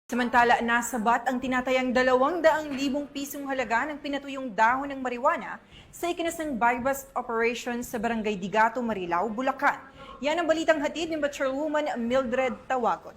Samantala, nasabat ang tinatayang 200,000 pisong halaga ng pinatuyong dahon ng marijuana sa ikinasang buy-bust operation sa Barangay Digato, Marilao, Bulacan. Yan ang balitang hatid ni Chairwoman Mildred Tawagon.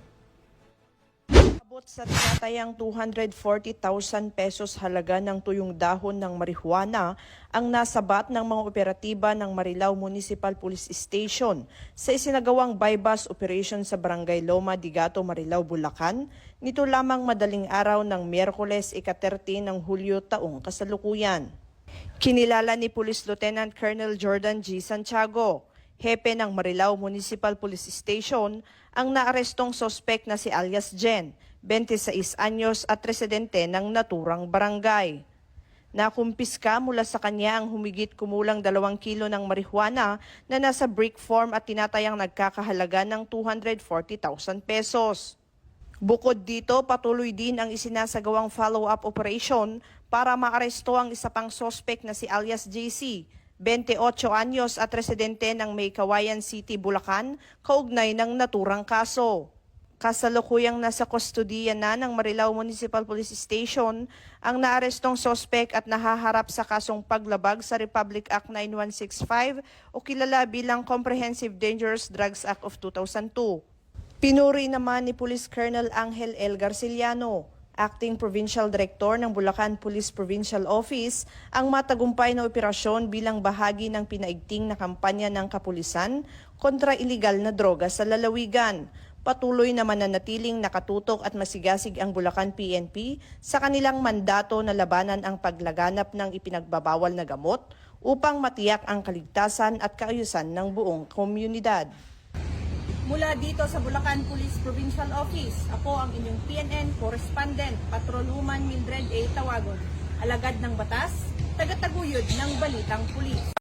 Abot sa tinatayang 240,000 pesos halaga ng tuyong dahon ng marijuana ang nasabat ng mga operatiba ng Marilao Municipal Police Station sa isinagawang buy-bust operation sa Barangay Loma, Digato, Marilao, Bulacan nito lamang madaling araw ng Miyerkules, ika-30 ng Hulyo taong kasalukuyan. Kinilala ni Police Lieutenant Colonel Jordan G. Santiago, hepe ng Marilao Municipal Police Station, ang naarestong sospek na si alias Jen, 26 anyos at residente ng naturang barangay. Nakumpiska mula sa kanya ang humigit kumulang 2 kilo ng marijuana na nasa brick form at tinatayang nagkakahalaga ng 240,000 pesos. Bukod dito, patuloy din ang isinasagawang follow-up operation para maaresto ang isa pang sospek na si alias JC, 28 anyos at residente ng May Kawayan City, Bulacan, kaugnay ng naturang kaso. Kasalukuyang nasa kustodiya na ng Marilao Municipal Police Station ang naarestong sospek at nahaharap sa kasong paglabag sa Republic Act 9165 o kilala bilang Comprehensive Dangerous Drugs Act of 2002. Pinuri naman ni Police Colonel Angel L. Garciliano, Acting Provincial Director ng Bulacan Police Provincial Office, ang matagumpay na operasyon bilang bahagi ng pinaigting na kampanya ng kapulisan kontra iligal na droga sa lalawigan. Patuloy na mananatiling nakatutok at masigasig ang Bulacan PNP sa kanilang mandato na labanan ang paglaganap ng ipinagbabawal na gamot upang matiyak ang kaligtasan at kaayusan ng buong komunidad. Mula dito sa Bulacan Police Provincial Office, ako ang inyong PNN Correspondent, Patrolwoman Mildred A. Tawagon, alagad ng batas, tagataguyod ng balitang pulis.